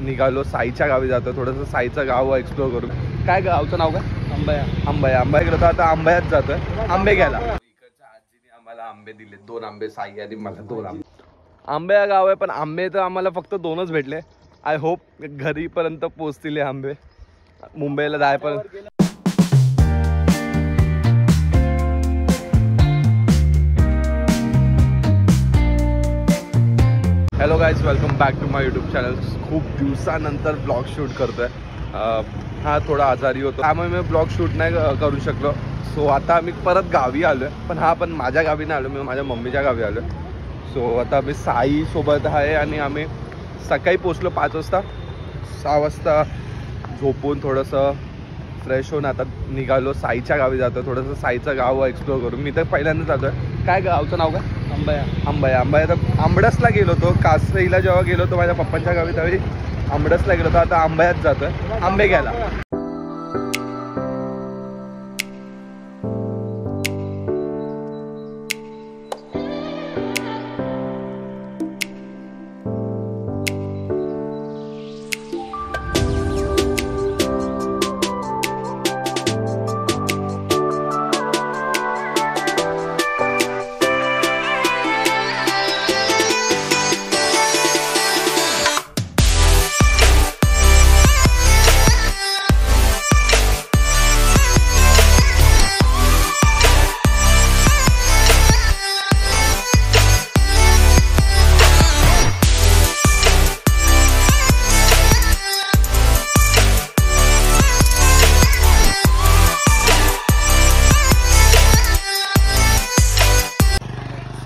निघालो, साईच्या गावी जातो. थोडंसं साईचं गाव एक्सप्लोर करू. काय गावचं नाव काय? आंबया. आंबया. आंबा गेलो तर आता आंब्यात जातोय आंबे घ्यायला. इकडच्या आजीने आम्हाला आंबे दिले, 2 आंबे. साई आणि मला 2 आंबे. आंबया गाव आहे पण आंबे तर आम्हाला फक्त 2च भेटले. आय होप घरीपर्यंत पोहोचतील आंबे मुंबईला जायपर्यंत. Hello guys, welcome back to my YouTube channel. खूप दिवसानंतर ब्लॉग शूट करतोय. हा थोडा आजारी होतो त्यामुळे मी ब्लॉग शूट नाही करू शकलो. सो आता आम्ही परत गावी आलो आहे, पण माझ्या गावी नाही आलो, मी माझ्या मम्मीच्या गावी आलो. सो आता मी साईसोबत आहे आणि आम्ही सकाळी पोचलो 5 वाजता. 6 वाजता झोपून थोडंसं फ्रेश होऊन आता निघालो, साईच्या गावी जातो. थोडंसं साईचं गाव एक्सप्लोर करू. मी तर पहिल्यांदा जातो आहे. काय गावचं नाव काय? आंबया. आंबया. आंबया तर आंबडसला गेलो होतो. कासईला जेव्हा गेलो होतो माझ्या पप्पांच्या गावी त्यावेळी आंबडसला गेलो होतो. आता आंब्यात जातोय आंबे घ्यायला.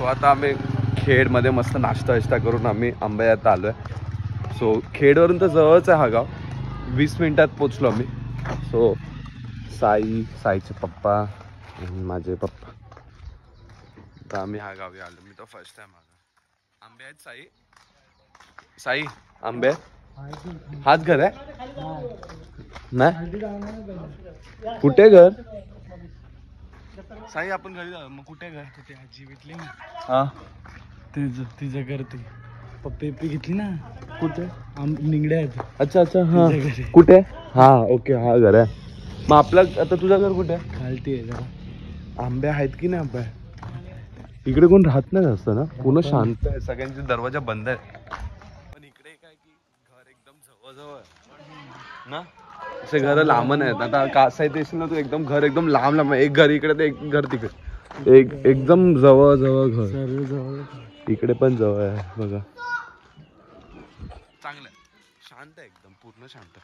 आता आम्ही खेडमध्ये मस्त नाश्ता करून आम्ही आंब्यात आलो आहे. सो खेडवरून तर जवळच आहे हा गाव. 20 मिनिटात पोचलो आम्ही. सो साईचे पप्पा आणि माझे पप्पा. तर आम्ही हा गावी आलो. मी तर फर्स्ट टाइम आलो. आंबे आहेत साई आंबे हाच घर आहे नाही? कुठे घर साई? आपण घरी जाऊ मग. कुठे घर? ते आजी भेटली ना. हा तिचं घर ते पप्पी घेतली ना. कुठे? निंगड्या आहेत. अच्छा अच्छा. हा कुठे? हा ओके, हा घर आहे. मग आपलं आता तुझं घर कुठे आहे? खालती आहे जरा. आंबे आहेत की नाही? आंबे इकडे कोण राहत नाही जास्त ना, पूर्ण शांत आहे, सगळ्यांचे दरवाजा बंद आहेत. पण इकडे काय की घर एकदम जवळ ना, असे घर लांब आहेत. आता कासाई देशील ना तू, एकदम घर एकदम लांब आहे. एक घर इकडे तर एक घर तिकडे, एकदम जवळ घर. सर्व जवळ. इकडे पण जवळ आहे बघा. चांगलं आहे, शांत आहे एकदम, पूर्ण शांत.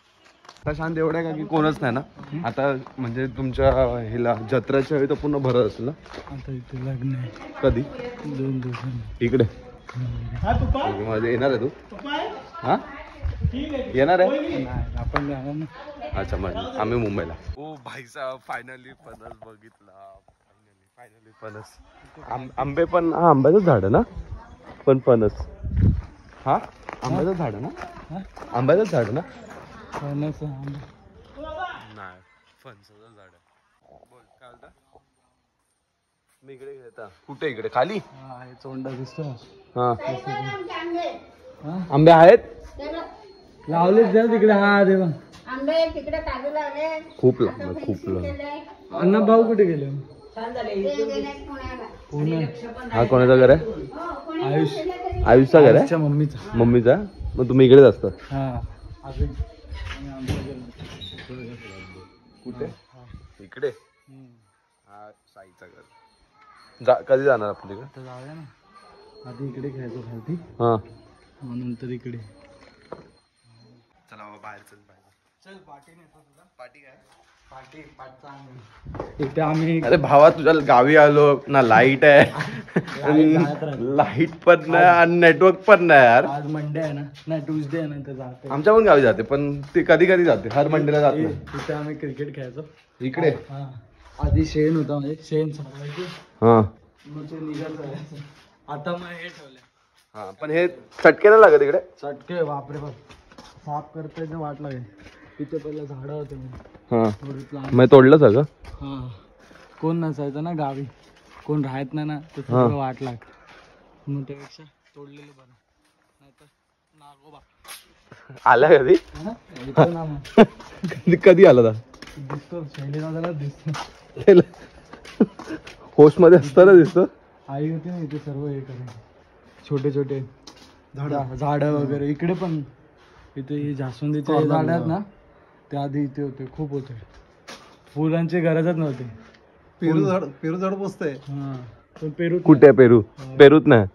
आता शांत एवढं आहे का की कोणच नाही ना आता. म्हणजे तुमच्या हिला जत्राच्या वेळी तर पूर्ण भरत असेल ना. आता इथे लग्न आहे. कधी? 2 दिवसांनी. इकडे माझे येणार आहे तू? हा येणार आहे? आपण जाणार ना. अच्छा, म्हणजे आम्ही मुंबईला. ओ भाईचा फायनली फणस बघितला. फायनली फणस. आंबे पण. हा आंब्याचं झाड आहे ना, पण फणस. हा आंब्याचं झाड आहे ना? आंब्याचं झाड आहे ना? फणस नाही, फणसाचं झाड आहे. बोल काय होतं? मी इकडे घेता. कुठे? इकडे खाली चोंडा दिसतो. हा आंबे आहेत लावलेच जा तिकडे. हा देवा आंबे तिकडे काजू लावले. खूप लांब. अण्णा भाऊ कुठे गेले? पुणे. हा कोणाचं घर आहे? आयुषचा घर आहे? मम्मीचा. मग तुम्ही इकडेच असता? कुठे? इकडे. हा साईचा घर. कधी जाणार आपण तिकडे? जाऊया ना. आधी इकडे खेळतो खालती. हा नंतर इकडे. चला बाबा बाहेर चल. चल पार्टी नेतो तुला. पार्टी काय? पार्टी इथे आम्ही. अरे भावा, तुझ्या गावी आलो ना, लाईट आहे, लाईट पण नाही आणि नेटवर्क पण नाही यार. आज मंडे आहे ना, नाही ट्यूजडे आहे ना, तर जाते. आमच्या पण गावी जाते, पण ते कधी कधी जाते, हर मंडेला जात नाही. तिथे आम्ही क्रिकेट खेळायचो इकडे. आधी शेण होता, म्हणजे शेण सांगायचे. हा मग ते निघत जायचं. आता मग हे ठेवलं. हा पण हे चटके नाही लागत इकडे? चटके बापरे बाप. साफ करतायचं वाट लागेल. तिथे पहिलं झाडं होते. हा मग तोडलं सगळं. हा कोण नसायचं ना गावी, कोण राहत नाही ना, तर सगळं वाट लागत. मग त्यापेक्षा तोडलेलं बरं, नाहीतर नागोबा. आला कधी हा? येतो ना मग. कधी कधी आला दिसतो शैलीदादाला दिसतो. होश मध्ये असताना दिसतो. आई होती ना इथे सर्व हे करायचे छोटे छोटे झाडं वगैरे. इकडे पण इथे जास्वंदीचे झाड आहेत ना ते आधी इथे होते, खूप होते. फुलांची गरजच नव्हती. पेरू झाड पोचतंय. हा पण पेरू कुठे पेरू? पेरूत नाही.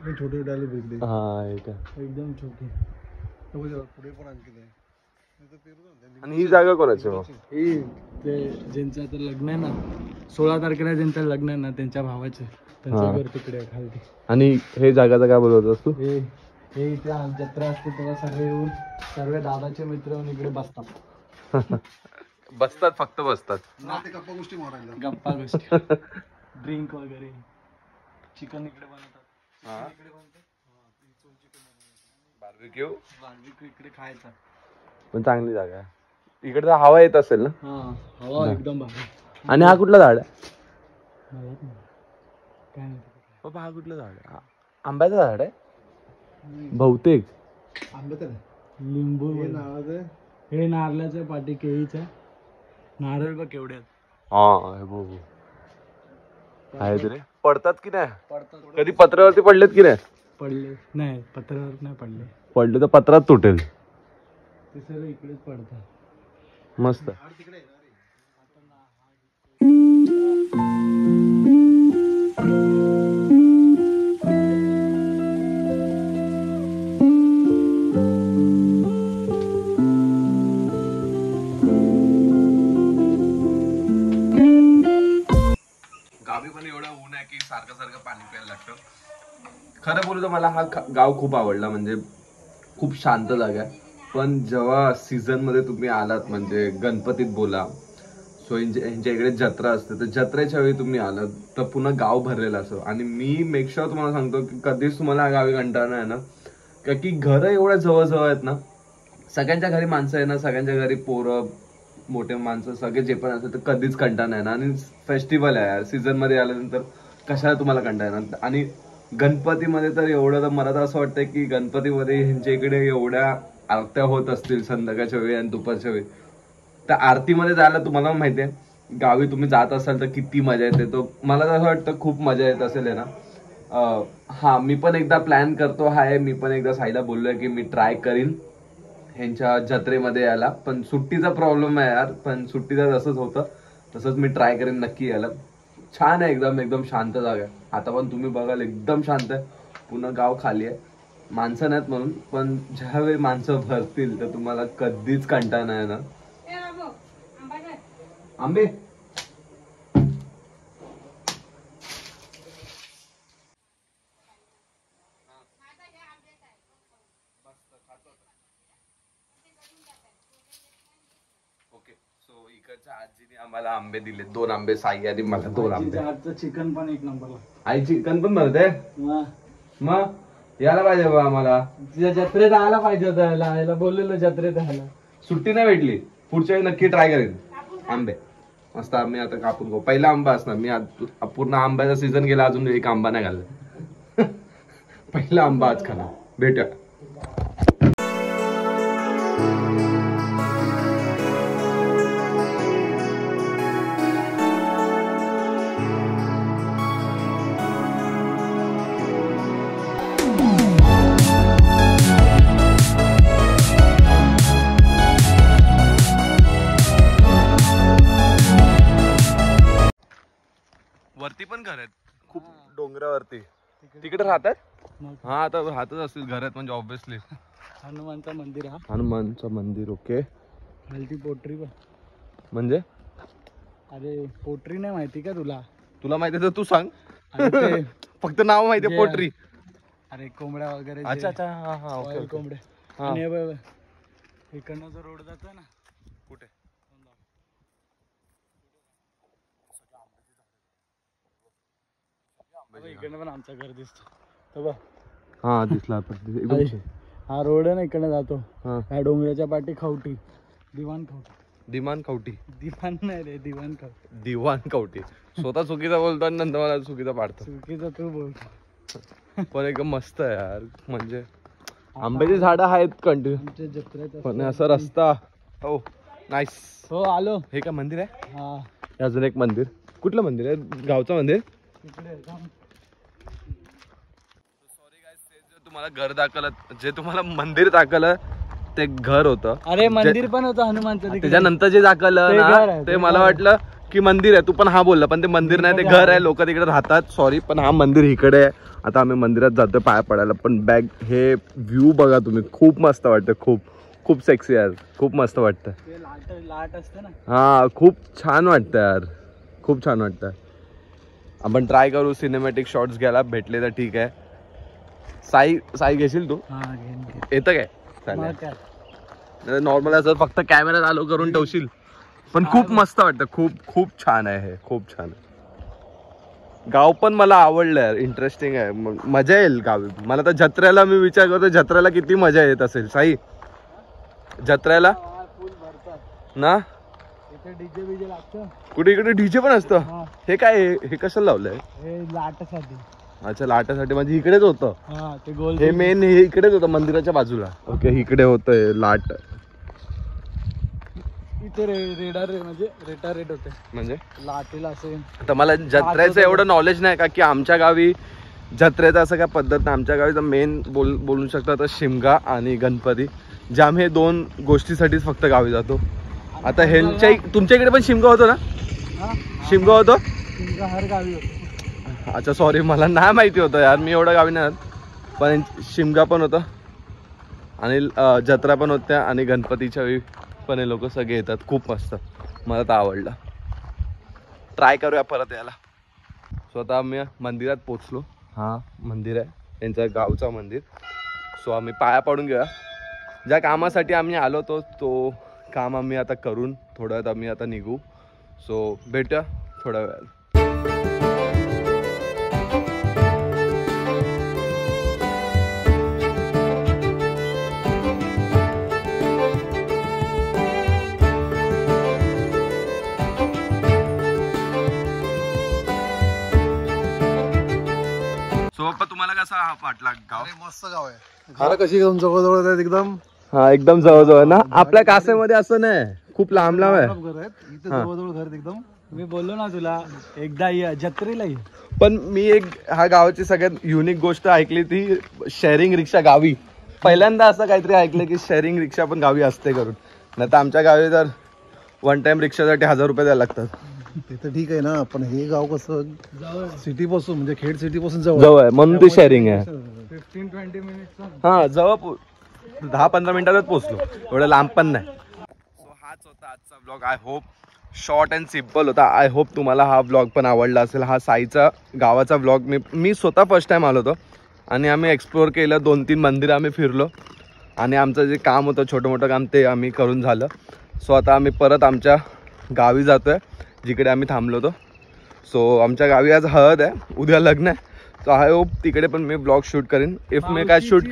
छोटे छोटे आले भेटले हा हे काय. एकदम छोटी. पुढे पण आणखी आहे. आणि ही जागा कोणाची मग? ही ते ज्यांचं आता लग्न आहे ना 16 तारखेला ज्यांचं लग्न आहे ना त्यांच्या भावाचे त्यांचं घर तिकडे आहे खाली. आणि हे जागाचं काय बोलवत तू? हे इथे जत्रा असते तेव्हा सगळे येऊन सर्व दादाचे मित्र येऊन इकडे बसतात. बसतात, फक्त बसतात. गप्पा गोष्टी मारायला. गप्पा गोष्टी ड्रिंक वगैरे. चिकन इकडे बनवतात. बार्बिक्यू बार्बिक्यू इकडे खायचा. पण चांगली जागा आहे. इकडे हवा येत असेल ना? हा हवा एकदम भारी. आणि हा कुठला झाड आहे? मला पण काय नाही बाबा हा कुठला झाड आहे? आंब्याचं झाड आहे बहुतेक. आंबे तर लिंबू हे नावाचं हे नारळाच्या पाठी केळीच्या नारळ बघ केवढे आहेत. हा हे बघू आहेत रे. पडतात की नाही? पडतात. कधी पत्रावरती पडलेत की नाही? पडले नाही पत्रावर नाही पडले. पडले तर पत्रात तुटेल. ते सर्व इकडेच पडतात. मस्त. गावी पण एवढं ऊन आहे की सारखं सारखं पाणी प्यायला लागतं. खरं बोलू तर मला हा गाव खूप आवडला. म्हणजे खूप शांत जागा आहे. पण जेव्हा सीझन मध्ये तुम्ही आलात म्हणजे गणपतीत बोला सो यांच्या इकडे जत्रा असते तर जत्रेच्या वेळी तुम्ही आलात तर पुन्हा गाव भरलेलं असं. आणि मी मेक शुअर तुम्हाला सांगतो की कधीच तुम्हाला गावी कंटाळा नाही ना, का की घरं एवढ्या जवळ आहेत ना. सगळ्यांच्या घरी माणसं आहे ना, सगळ्यांच्या घरी पोरं मोठे माणसं सगळे जे पण असतात तर कधीच कंटाळा नाही ना. आणि फेस्टिवल आहे यार, सीझन मध्ये आल्यानंतर कशाला तुम्हाला कंटाळा येणार. आणि गणपतीमध्ये तर एवढं तर मला तर असं वाटतं की गणपतीमध्ये ह्यांच्या इकडे एवढ्या आरत्या होत असतील संध्याकाळच्या वेळी आणि दुपारच्या वेळी. तर आरतीमध्ये जायला तुम्हाला माहिती आहे गावी तुम्ही जात असाल तर किती मजा येते. तो मला तर असं वाटतं खूप मजा येत असेल आहे ना. हा मी पण एकदा प्लॅन करतो आहे. मी पण एकदा साईला बोललोय की मी ट्राय करीन ह्यांच्या जत्रेमध्ये यायला. पण सुट्टीचा प्रॉब्लेम आहे यार. पण सुट्टीचं जसंच होतं तसंच मी ट्राय करीन नक्की यायला. छान आहे एकदम एकदम शांत जागा आहे. आता पण तुम्ही बघाल एकदम शांत आहे. पुन्हा गाव खाली आहे, माणसं नाहीत म्हणून. पण ज्यावेळी माणसं भरतील तर तुम्हाला कधीच कंटाळा नाही ना. आंबे ओके. सो इकडच्या आजीने आम्हाला आंबे दिले. 2 आंबे साई आणि मला 2 आंबे. आजचं चिकन पण एक नंबरला. आई चिकन पण बनवते मग यायला पाहिजे बा आम्हाला. तिच्या जत्रेत आला पाहिजे होता. यायला बोललेलं जत्रेत आला. सुट्टी नाही भेटली. पुढच्या वेळी नक्की ट्राय करेन आंबे. मस्त आम्ही आता कापून खाऊ. पहिला आंबा असणार. मी पूर्ण आंब्याचा सीझन गेला अजून एक आंबा नाही घालला. पहिला आंबा आज खाणार. भेटूया. वरती पण घर आहेत खूप डोंगरावरती. तिकडे राहतात. हा आता राहतच असतील घरात म्हणजे ऑब्विसली. हनुमानचं मंदिर. हा हनुमानचं मंदिर. ओके. खालती पोटरी पण. म्हणजे अरे पोटरी नाही माहिती का तुला? तुला माहिती तर तू सांग. अरे ते फक्त नाव माहितीये पोटरी. अरे कोंबड्या वगैरे. अच्छा अच्छा. हा हा ओके. कोंबड्या. आणि हे बघ इकडनं जो रोड जातोय ना. कुठे? इकडनं पण आमचं घर दिसतो. तो बघ. हा दिसला. हा रोड आहे ना इकडनं जातो. हा ह्या डोंगराच्या पाठी खवटी. दिवाण खवटी. दिवाण कवटी. दिवाण नाही रे दिवाण खवटी. दिवाण कवटी. स्वतः चुकीचा बोलतो आणि नंतर मला चुकीचा पाडतो. चुकीचं तू बोलतो. पण एकदम मस्त आहे यार. म्हणजे आंब्याची झाडं आहेत कंटिन्यू, आमच्या जत्रेत पण असा रस्ता. हो नाईस. हो आलो. हे का मंदिर आहे? हा हे अजून एक मंदिर. कुठलं मंदिर आहे? गावचं मंदिर. तिकडे थांब. तुम्हाला घर दाखवलं, जे तुम्हाला मंदिर दाखवलं ते घर होतं. अरे मंदिर पण होतं हनुमानचं तिकडे. त्याच्यानंतर जे दाखवलं ते घर ना आहे, ते ते मला घर वाटलं की मंदिर आहे. तू पण हा बोलला, पण ते मंदिर नाही, ते घर आहे. लोक तिकडे राहतात. सॉरी, पण हा मंदिर इकडे आहे. आता आम्ही मंदिरात जातोय पाया पडायला. पण बॅग हे व्ह्यू बघा तुम्ही, खूप मस्त वाटतं. खूप खूप सेक्सी यार, खूप मस्त वाटतं. ते लाट असते ना. हा खूप छान वाटतं यार, खूप छान वाटतं. आपण ट्राय करू सिनेमॅटिक शॉट्स घ्यायला, भेटले तर ठीक आहे. साई घेशील तू? हा घेऊन घे. येतं काय? मग काय? नॉर्मल असं फक्त कॅमेरा चालू करून ठेवशील. पण खूप मस्त वाटतं. खूप खूप छान आहे हे, खूप छान आहे. गाव पण मला आवडलं यार, इंटरेस्टिंग आहे. मजा येईल गावी. मला तर जत्रेला मी विचार करतो, जत्रेला किती मजा येत असेल साई जत्रेला फुल भरतात ना. इथे डीजे बीजे लागतं. कुठे इकडे डीजे पण असतं. हा. हे काय आहे? हे कशाला लावलंय? हे लाटसाठी. अच्छा, लाटासाठी. म्हणजे इकडेच होतं हा ते गोल. हे मेन, हे इकडेच होतं मंदिराच्या बाजूला. ओके, इकडे होतं लाट. इथे म्हणजे रेट होते म्हणजे लाटेला असे. आता मला जत्रेचं एवढं नॉलेज नाही का की आमच्या गावी जत्रेचं असं काय पद्धत नाही. आमच्या गावी तर मेन बोलू शकता तर शिमगा आणि गणपती, जे आम्ही हे दोन गोष्टीसाठीच फक्त गावी जातो. आता ह्यांच्या तुमच्या इकडे पण शिमगा होतो ना? हा शिमगा होतो. तुमचा हर गावी होतो. अच्छा सॉरी, मला नाही माहिती होतं यार, मी एवढं गावी नाही. पण शिमगा पण होतं आणि जत्रा पण होत्या आणि गणपतीच्या वेळी पण हे लोक सगळे येतात. खूप मस्त, मला तर आवडलं. ट्राय करूया परत यायला. स्वतः आम्ही मंदिरात पोचलो. हा मंदिर आहे त्यांच्या गावचा मंदिर. सो आम्ही पाया पडून घेऊया. ज्या कामासाठी आम्ही आलो तो काम आम्ही आता करून थोड्या वेळात आम्ही आता निघू. सो भेटूया थोड्या वेळात. तुम्हाला कसा हा वाटला गाव? मस्त गाव आहे. घर कशी एकदम जवळ आहेत एकदम. हा एकदम जवळ ना. आपल्या कासेमध्ये असं नाही, खूप लांब लांब आहे. घर आहेत इथे, जवळ घर एकदम. मी बोललो ना तुला एकदा ये जत्रेला ये. पण मी एक हा गावाची सगळ्यात युनिक गोष्ट ऐकली ती शेअरिंग रिक्षा गावी. पहिल्यांदा असं काहीतरी ऐकलं की शेअरिंग रिक्षा पण गावी असते करून. नाही तर आमच्या गावी तर वन टाइम रिक्षासाठी 1000 रुपये द्यायला लागतात. ते तर ठीक आहे ना, पण हे गाव कसं जवळ सिटी पासून म्हणजे खेड सिटी पासून जवळ आहे म्हणून ते शेअरिंग आहे. 15-20 मिनिट. हा जवळ 10-15 मिनिटातच पोहोचलो, एवढं लांब पण नाही. सो हाच होता आजचा blog. I hope short and simple होता. आय होप तुम्हाला हा ब्लॉग पण आवडला असेल. हा साईचा गावाचा ब्लॉग मी स्वतः फर्स्ट टाइम आलो होतो आणि आम्ही एक्सप्लोअर केलं. 2-3 मंदिरं आम्ही फिरलो आणि आमचं जे काम होतं छोटं मोठं काम ते आम्ही करून झालं. सो आता आम्ही परत आमच्या गावी जातोय जिकडे आम्ही थांबलो होतो. सो आमच्या गावी आज हळद आहे, उद्या लग्न आहे. सो आय होप तिकडे पण मी ब्लॉग शूट करीन. इफ मी काय शूट,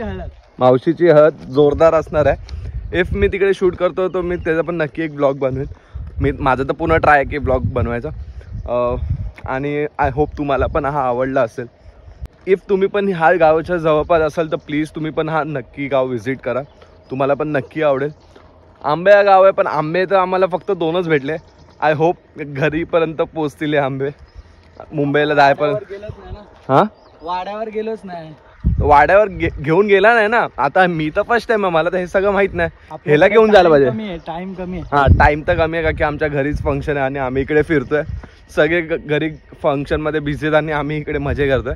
मावशीची हळद जोरदार असणार आहे. इफ मी तिकडे शूट करतो तर मी त्याचा पण नक्की एक ब्लॉग बनवेन. माझं तर पुन्हा ट्राय आहे की ब्लॉग बनवायचा. आणि आय होप तुम्हाला पण हा आवडला असेल. इफ तुम्ही पण ह्या गावाच्या जवळपास असाल तर प्लीज तुम्ही पण हा नक्की गाव व्हिजिट करा, तुम्हाला पण नक्की आवडेल. आंबे हा गाव आहे, पण आंबे तर आम्हाला फक्त 2च भेटले. आय होप घरीपर्यंत पोचतील हे आंबे. मुंबईला जायपर्यंत हा वाड्यावर गेलोच नाही. वाड्यावर घेऊन गेला नाही ना. आता मी तर फर्स्ट टाइम आहे, मला तर हे सगळं माहित नाही. ह्याला घेऊन जायला पाहिजे. टाइम कमी आहे. हा टाइम तर कमी आहे का की आमच्या घरीच फंक्शन आहे आणि आम्ही इकडे फिरतोय. सगळे घरी फंक्शन मध्ये बिझी आहेत आणि आम्ही इकडे मजे करतोय.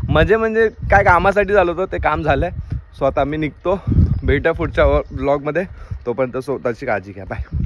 मजे म्हणजे काय कामासाठी झालं होतं ते काम झालंय. सो आता आम्ही निघतो. भेटूया पुढच्या ब्लॉगमध्ये. तोपर्यंत स्वतःची काळजी घ्या. बाय.